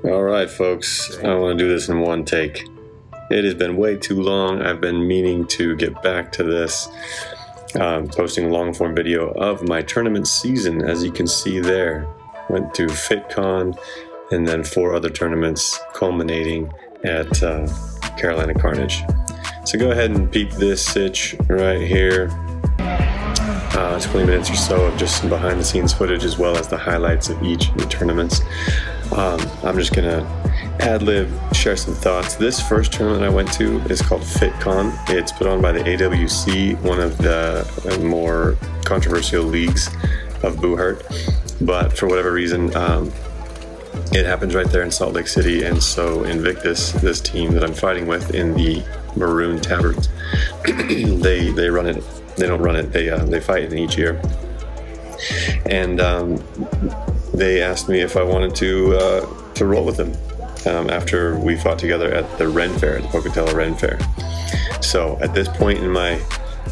All right, folks, I want to do this in one take. It has been way too long. I've been meaning to get back to this, posting a long form video of my tournament season. As you can see there, went to FitCon and then 4 other tournaments culminating at Carolina Carnage. So go ahead and peep this sitch right here. It's 20 minutes or so of just some behind the scenes footage as well as the highlights of each of the tournaments. I'm just gonna ad-lib, share some thoughts. This first tournament I went to is called FitCon. It's put on by the AWC, one of the more controversial leagues of Buhart. But for whatever reason, it happens right there in Salt Lake City, and so Invictus, this team that I'm fighting with in the Maroon Tabards, they run it. They don't run it. They fight it each year, and they asked me if I wanted to roll with them after we fought together at the Ren Fair, the Pocatello Ren Fair. So at this point in my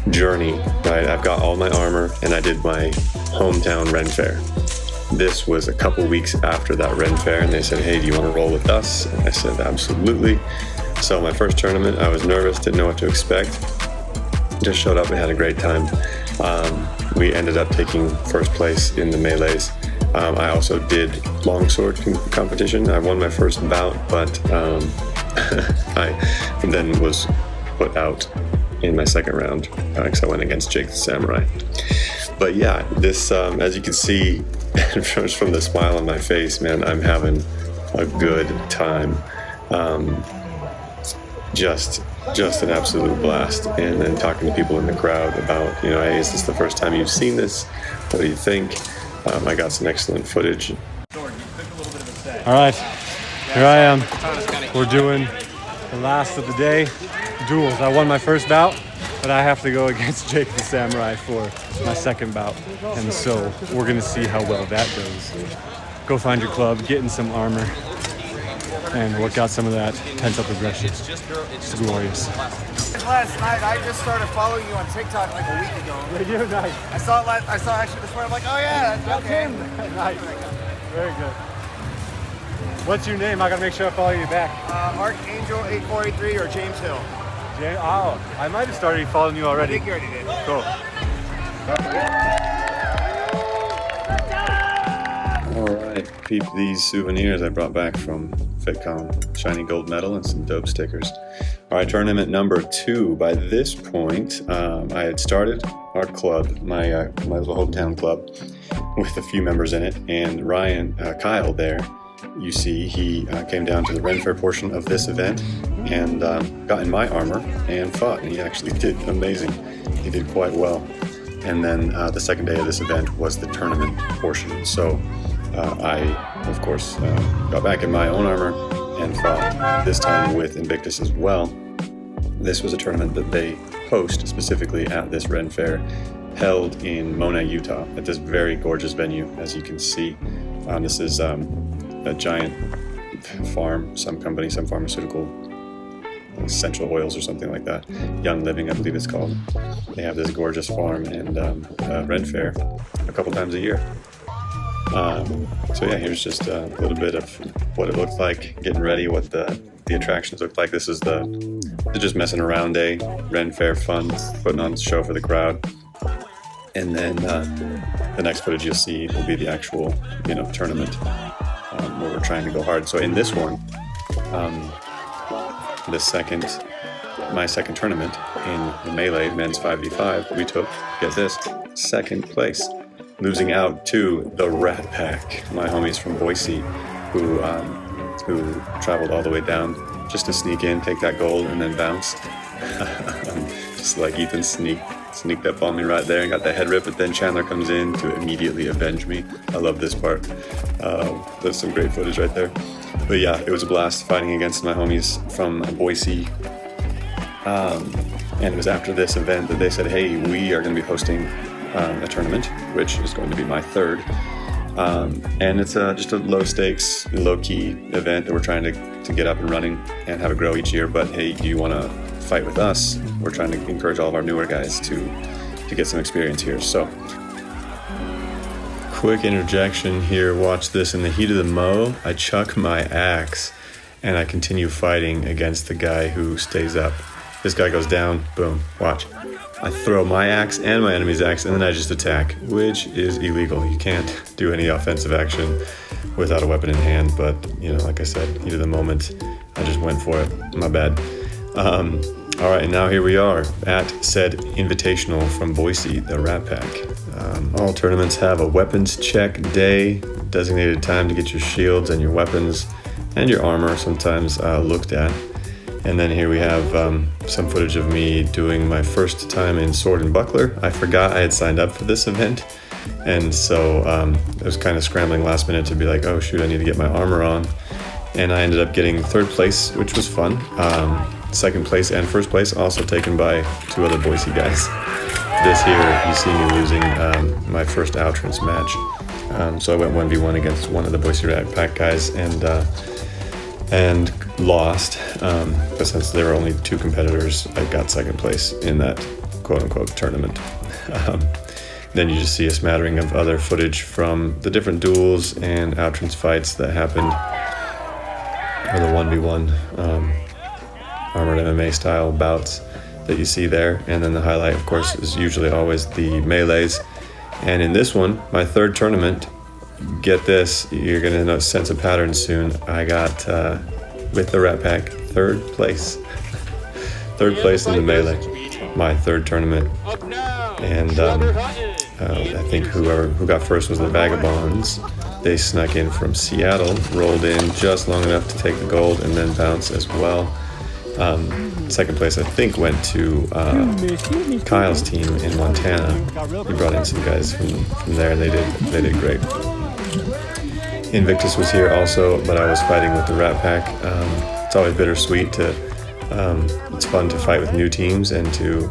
journey, right, I've got all my armor, and I did my hometown Ren Fair. This was a couple weeks after that Ren Fair, and they said, "Hey, do you want to roll with us?" And I said, "Absolutely." So my first tournament, I was nervous, didn't know what to expect. Just showed up and had a great time. We ended up taking first place in the melees. I also did longsword competition. I won my first bout, but I then was put out in my second round because I went against Jake the Samurai. But yeah, this, as you can see from the smile on my face, man, I'm having a good time. Just an absolute blast. And then talking to people in the crowd about, hey, is this the first time you've seen this? What do you think? I got some excellent footage. All right, here I am. We're doing the last of the day, duels. I won my first bout, but I have to go against Jake the Samurai for my second bout. And so we're gonna see how well that goes. Go find your club, get in some armor, and work out some of that pent-up aggression. It's glorious. Last night, I just started following you on TikTok like a week ago. Did you? Nice. I saw actually this morning. I'm like, oh yeah, that's him. Nice. Very good. What's your name? I gotta make sure I follow you back. Archangel 8483 or James Hill. I might have started following you already. I think you already did. Cool. Alright, peep these souvenirs I brought back from FitCon. Shiny gold medal and some dope stickers. Alright, tournament number 2. By this point, I had started our club, my little hometown club, with a few members in it, and Kyle there, you see, he came down to the Ren Fair portion of this event and got in my armor and fought, and he actually did amazing. He did quite well. And then the second day of this event was the tournament portion. So I, of course, got back in my own armor and fought, this time with Invictus as well. This was a tournament that they host specifically at this Ren Fair, held in Mona, Utah, at this very gorgeous venue, as you can see. This is a giant farm, some company, some pharmaceutical, Essential Oils or something like that. Young Living, I believe it's called. They have this gorgeous farm and Ren Fair a couple times a year. So yeah, here's just a little bit of what it looks like, getting ready, what the attractions look like. This is the just messing around day, Ren Fair fun, putting on a show for the crowd. And then the next footage you'll see will be the actual, tournament where we're trying to go hard. So in this one, my second tournament in the melee, men's 5v5, we took, get this, second place, losing out to the Rat Pack, my homies from Boise, who traveled all the way down just to sneak in, take that gold, and then bounce. Just like Ethan sneaked up on me right there and got the head rip, but then Chandler comes in to immediately avenge me. I love this part. There's some great footage right there. But yeah, it was a blast fighting against my homies from Boise. And it was after this event that they said, hey, we are going to be hosting a tournament, which is going to be my third. And it's just a low stakes, low key event that we're trying to get up and running and have it grow each year. But hey, do you want to fight with us? We're trying to encourage all of our newer guys to get some experience here. So quick interjection here. Watch this. In the heat of the mo, I chuck my axe and I continue fighting against the guy who stays up. This guy goes down, boom, watch. I throw my axe and my enemy's axe, and then I just attack, which is illegal. You can't do any offensive action without a weapon in hand, but, you know, like I said, heat of the moment, I just went for it. My bad. All right, and now here we are at said invitational from Boise, the Rat Pack. All tournaments have a weapons check day, designated time to get your shields and your weapons and your armor sometimes looked at. And then here we have some footage of me doing my first time in Sword and Buckler. I forgot I had signed up for this event, and so I was kind of scrambling last minute to be like, oh shoot, I need to get my armor on. And I ended up getting third place, which was fun. Second place and first place also taken by two other Boise guys. This here, you see me losing my first Outrance match. So I went 1v1 against one of the Boise Rat Pack guys and lost. But since there were only two competitors, I got second place in that quote-unquote tournament. Then you just see a smattering of other footage from the different duels and Outrance fights that happened, or the 1v1 armored MMA style bouts that you see there. And then the highlight, of course, is usually always the melees. And in this one, my third tournament, get this, you're gonna sense a pattern soon. I got, with the Rat Pack, third place. Third place in the melee, my third tournament. And I think who got first was the Vagabonds. They snuck in from Seattle, rolled in just long enough to take the gold and then bounce as well. Second place, I think, went to Kyle's team in Montana. He brought in some guys from there, and they did great. Invictus was here also, but I was fighting with the Rat Pack. It's always bittersweet to. It's fun to fight with new teams and to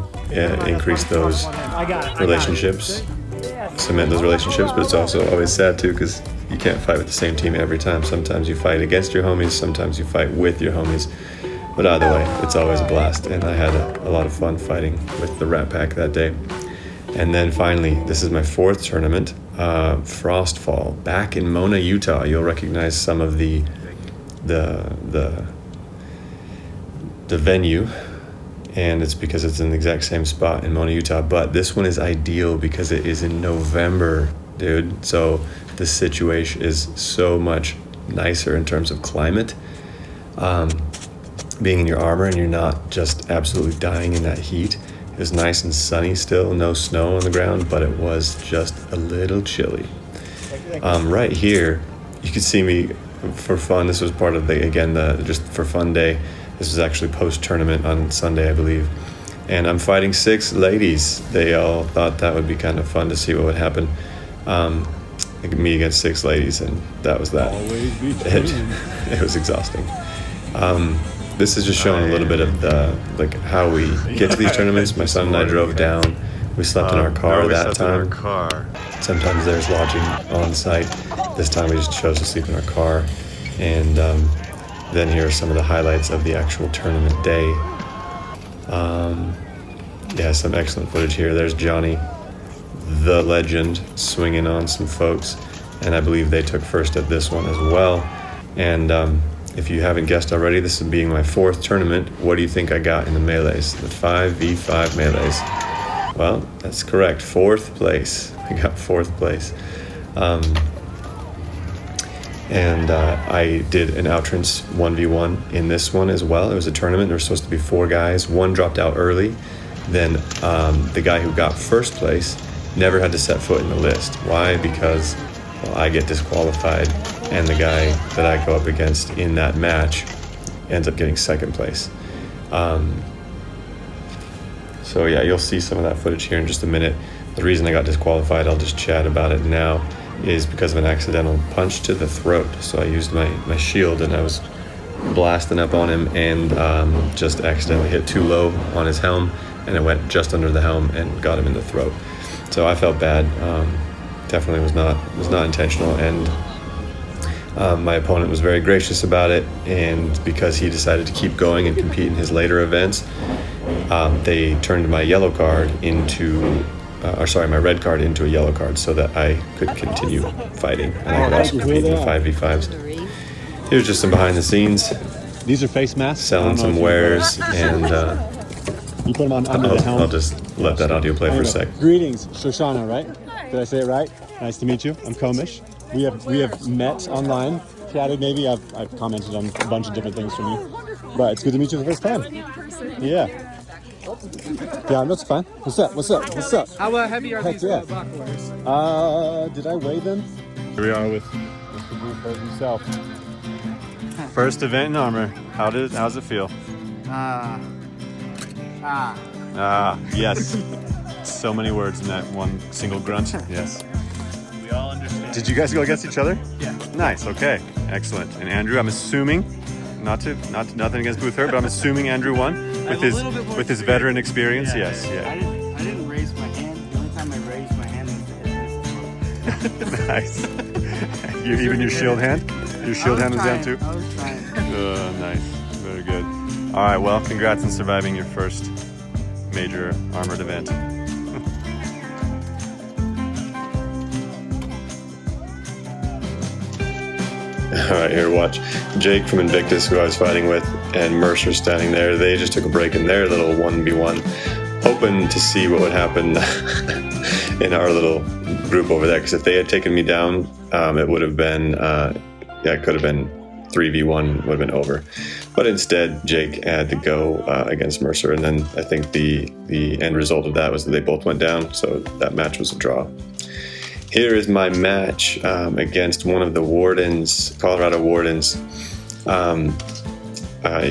increase those relationships, cement those relationships. But it's also always sad too, because you can't fight with the same team every time. Sometimes you fight against your homies, sometimes you fight with your homies. But either way, it's always a blast, and I had a lot of fun fighting with the Rat Pack that day. And then finally, this is my fourth tournament, Frostfall, back in Mona, Utah. You'll recognize some of the venue, and it's because it's in the exact same spot in Mona, Utah. But this one is ideal because it is in November, dude. So the situation is so much nicer in terms of climate. Being in your armor and you're not just absolutely dying in that heat. It was nice and sunny still, no snow on the ground, but it was just a little chilly. Right here, you can see me for fun. This was part of the just for fun day. This was actually post-tournament on Sunday, I believe. And I'm fighting 6 ladies. They all thought that would be kind of fun to see what would happen. Me against 6 ladies, and that was that. It was exhausting. This is just showing a little bit of how we get to these tournaments. My son and I drove down. We slept in our car that time. Sometimes there's lodging on site. This time we just chose to sleep in our car. And then here are some of the highlights of the actual tournament day. Some excellent footage here. There's Johnny, the legend, swinging on some folks. And I believe they took first at this one as well. And if you haven't guessed already, this is being my 4th tournament. What do you think I got in the melees? The 5v5 melees. Well, that's correct. 4th place. I got 4th place. And I did an Outrance 1v1 in this one as well. It was a tournament. There were supposed to be 4 guys. One dropped out early. Then the guy who got first place never had to set foot in the list. Why? Because I get disqualified, and the guy that I go up against in that match ends up getting second place. So yeah, you'll see some of that footage here in just a minute. The reason I got disqualified, I'll just chat about it now, is because of an accidental punch to the throat. So I used my shield and I was blasting up on him and just accidentally hit too low on his helm, and it went just under the helm and got him in the throat. So I felt bad. Definitely was not intentional, and my opponent was very gracious about it, and because he decided to keep going and compete in his later events, they turned my yellow card into my red card into a yellow card so that I could continue fighting. And I could also compete in the 5v5s. Here's just some behind the scenes. These are face masks. Selling some wares, and you put them on under the helmet. I'll just let that audio play for a sec. Greetings, Shoshana, right? Did I say it right? Nice to meet you. I'm Komish. We have met online, chatted maybe. I've commented on a bunch of different things from you, but it's good to meet you for the first time. Yeah. Yeah, that's fine. What's up? How heavy are these bucklers? Did I weigh them? Here we are with Mr. Bluebird himself. First event in armor. How's it feel? Yes. So many words in that one single grunt. Yes. We all understand. Did you guys go against each other? Yeah. Nice. Okay. Excellent. And Andrew, I'm assuming, nothing against Boothher, but I'm assuming Andrew won with his veteran experience. Yeah, Yes. Yeah. I didn't raise my hand. The only time I raised my hand was to hit this. Nice. Even your shield hand? Your shield hand was down too? I was trying. Nice. Very good. All right. Well, congrats on surviving your first major armored event. All right, here, watch. Jake from Invictus, who I was fighting with, and Mercer standing there. They just took a break in their little 1v1, hoping to see what would happen in our little group over there. Because if they had taken me down, it would have been, it could have been 3v1, would have been over. But instead, Jake had to go against Mercer, and then I think the end result of that was that they both went down, so that match was a draw. Here is my match against one of the wardens, Colorado wardens.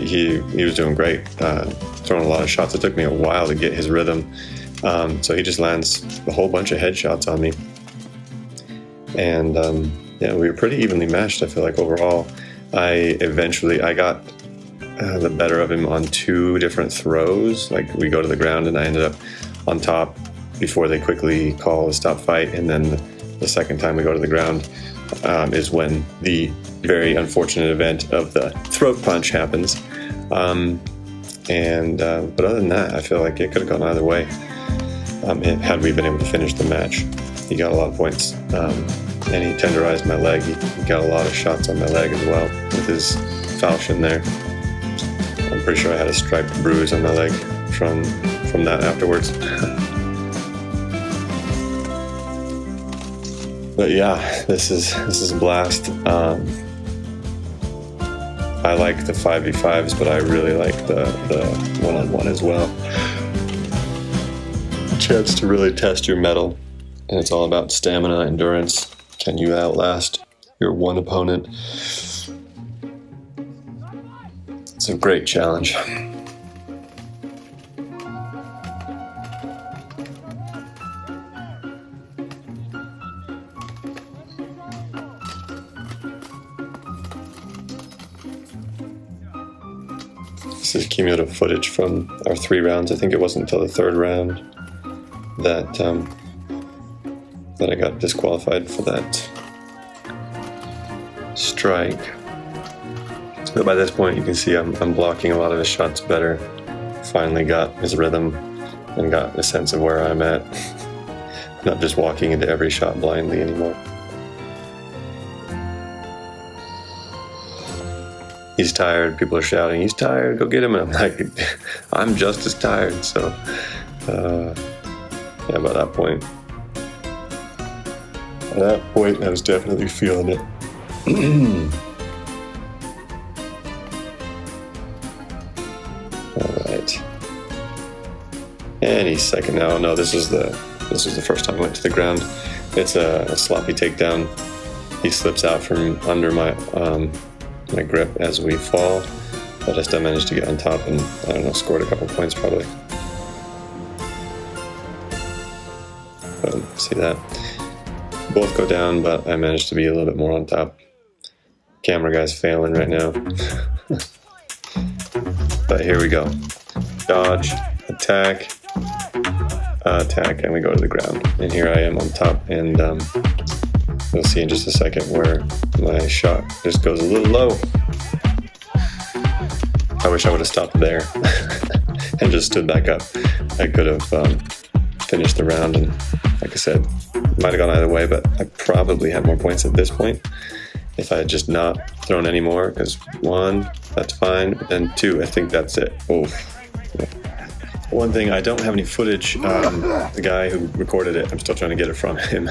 He was doing great, throwing a lot of shots. It took me a while to get his rhythm, so he just lands a whole bunch of headshots on me. And yeah, we were pretty evenly matched, I feel like, overall. I got the better of him on 2 different throws. Like, we go to the ground and I ended up on top before they quickly call a stop fight, and then the second time we go to the ground is when the very unfortunate event of the throat punch happens. But other than that, I feel like it could have gone either way had we been able to finish the match. He got a lot of points, and he tenderized my leg. He got a lot of shots on my leg as well with his falchion there. I'm pretty sure I had a striped bruise on my leg from that afterwards. But yeah, this is a blast. I like the 5v5s, but I really like the one-on-one as well. A chance to really test your mettle, and it's all about stamina, endurance. Can you outlast your one opponent? It's a great challenge. This is cumulative footage from our 3 rounds. I think it wasn't until the 3rd round that I got disqualified for that strike. But by this point, you can see I'm blocking a lot of his shots better. Finally got his rhythm and got a sense of where I'm at. Not just walking into every shot blindly anymore. He's tired. People are shouting, "He's tired, go get him." And I'm like, I'm just as tired. So, yeah, by that point, I was definitely feeling it. All right. Any second now. No, this was the first time I went to the ground. It's a sloppy takedown. He slips out from under my grip as we fall, but I still managed to get on top and, I don't know, scored a couple points probably. But see that? Both go down, but I managed to be a little bit more on top. Camera guy's failing right now. But here we go. Dodge, attack, and we go to the ground. And here I am on top, and you'll see in just a second where my shot just goes a little low. I wish I would have stopped there and just stood back up. I could have finished the round, and like I said, might have gone either way, but I probably had more points at this point if I had just not thrown any more, because 1, that's fine, but then 2, I think that's it. Oof. One thing, I don't have any footage. The guy who recorded it, I'm still trying to get it from him.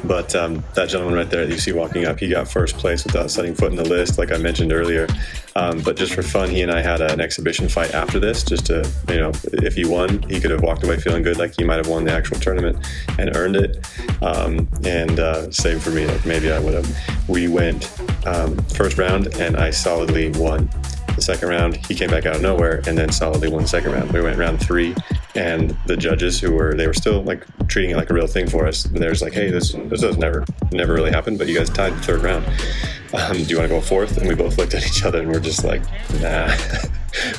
But that gentleman right there that you see walking up, he got first place without setting foot in the list, like I mentioned earlier. But just for fun, he and I had an exhibition fight after this, just to, if he won, he could have walked away feeling good, like he might have won the actual tournament and earned it. Same for me, like maybe I would have. We went first round, and I solidly won. The second round, he came back out of nowhere and then solidly won the second round. We went round 3, and the judges they were still like treating it like a real thing for us. And they're just like, hey, this does never really happened, but you guys tied the third round. Do you want to go fourth? And we both looked at each other and we're just like, nah.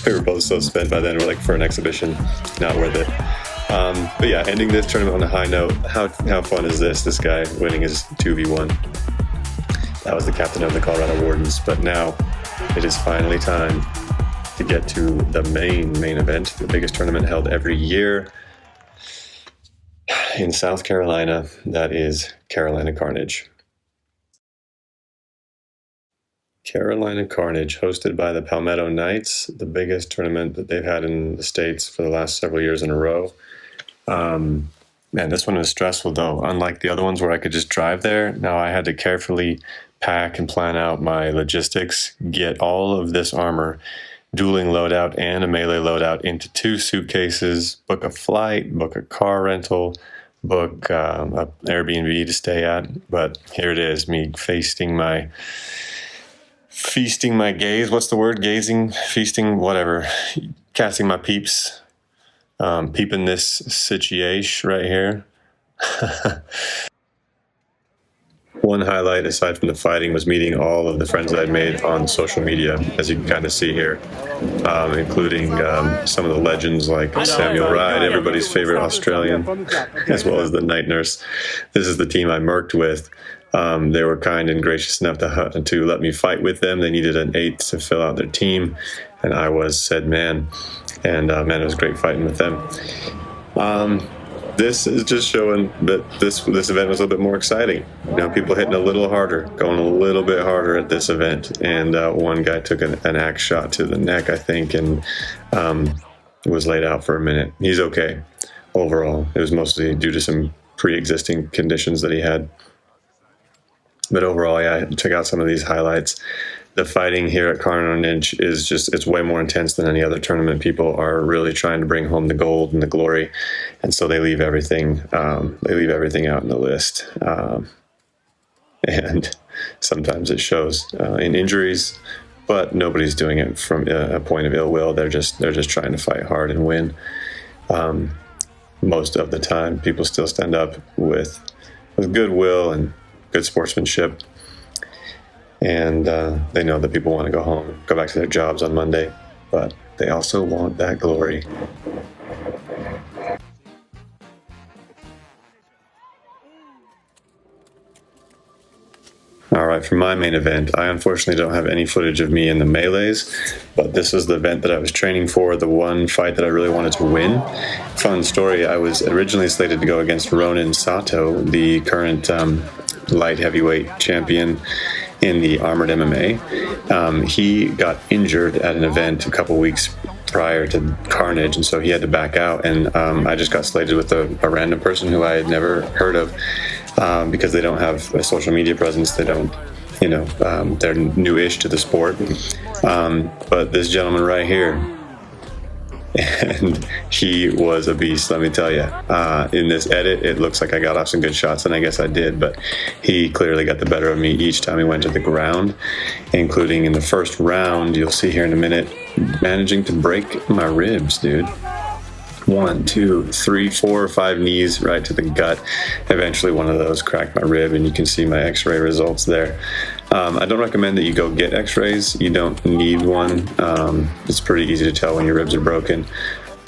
We were both so spent by then. We're like, for an exhibition, not worth it. But yeah, ending this tournament on a high note. How fun is this? This guy winning his 2v1. That was the captain of the Colorado Wardens, but now it is finally time to get to the main event, the biggest tournament held every year in South Carolina. That is Carolina Carnage. Carolina Carnage, hosted by the Palmetto Knights, the biggest tournament that they've had in the States for the last several years in a row. Man, this one was stressful though. Unlike the other ones where I could just drive there, now I had to carefully pack and plan out my logistics, get all of this armor, dueling loadout and a melee loadout into 2 suitcases, book a flight, book a car rental, book an Airbnb to stay at. But here it is, me feasting my gaze. What's the word? Gazing, feasting, whatever. Casting my peeps, peeping this situation right here. One highlight, aside from the fighting, was meeting all of the friends that I'd made on social media, as you can kind of see here, including some of the legends like Samuel Ride, everybody's favorite Australian, as well as the night nurse. This is the team I merked with. They were kind and gracious enough to let me fight with them. They needed an 8 to fill out their team, and I was said man. And man, it was great fighting with them. This is just showing that this event was a little bit more exciting. People hitting a little harder, going a little bit harder at this event. And one guy took an axe shot to the neck, I think, and was laid out for a minute. He's okay overall. It was mostly due to some pre-existing conditions that he had. But overall, yeah, I took out some of these highlights. The fighting here at Carnage is it's way more intense than any other tournament. People are really trying to bring home the gold and the glory, and so they leave everything out in the list. And sometimes it shows in injuries, but nobody's doing it from a point of ill will. They're just trying to fight hard and win. Most of the time, people still stand up with goodwill and good sportsmanship. And they know that people want to go home, go back to their jobs on Monday, but they also want that glory. All right, for my main event, I unfortunately don't have any footage of me in the melees, but this is the event that I was training for, the one fight that I really wanted to win. Fun story, I was originally slated to go against Ronin Sato, the current light heavyweight champion in the Armored MMA. He got injured at an event a couple weeks prior to Carnage, and so he had to back out, and I just got slated with a random person who I had never heard of, because they don't have a social media presence. They don't, they're new-ish to the sport. But this gentleman right here, and he was a beast, let me tell you. In this edit, it looks like I got off some good shots, and I guess I did, but he clearly got the better of me each time he went to the ground, including in the first round, you'll see here in a minute, managing to break my ribs, dude. 1, 2, 3, 4, 5 knees right to the gut. Eventually one of those cracked my rib, and you can see my x-ray results there. I don't recommend that you go get x-rays. You don't need one. It's pretty easy to tell when your ribs are broken,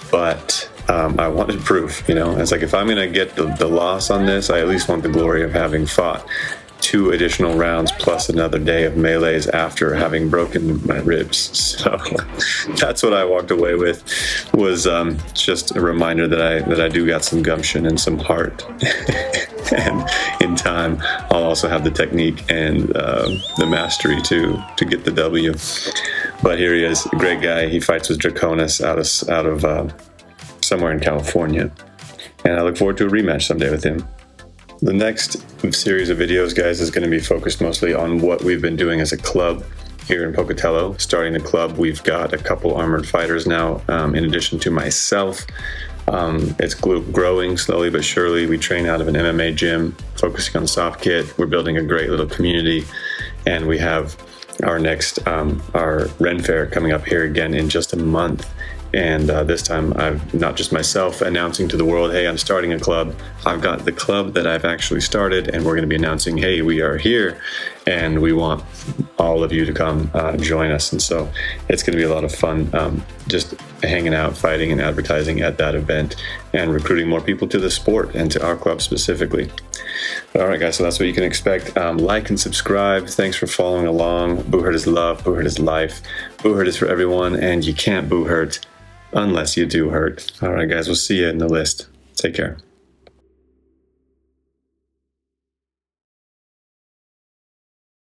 but I wanted proof. It's like, if I'm going to get the loss on this, I at least want the glory of having fought 2 additional rounds plus another day of melees after having broken my ribs. So that's what I walked away with, was just a reminder that I do got some gumption and some heart. And in time, I'll also have the technique and the mastery to get the W. But here he is, a great guy. He fights with Draconis out of somewhere in California, and I look forward to a rematch someday with him. The next series of videos, guys, is going to be focused mostly on what we've been doing as a club here in Pocatello. Starting the club, we've got a couple armored fighters now, in addition to myself. It's growing slowly but surely. We train out of an MMA gym, focusing on soft kit. We're building a great little community, and we have our next our Ren Fair coming up here again in just a month. And this time, I've not just myself announcing to the world, hey, I'm starting a club. I've got the club that I've actually started, and we're going to be announcing, hey, we are here, and we want all of you to come join us. And so it's going to be a lot of fun, just hanging out, fighting, and advertising at that event, and recruiting more people to the sport and to our club specifically. All right, guys, so that's what you can expect. Like and subscribe. Thanks for following along. Boo Hurt is love. Boo Hurt is life. Boo Hurt is for everyone, and you can't boo hurt unless you do hurt. All right, guys, we'll see you in the list. Take care.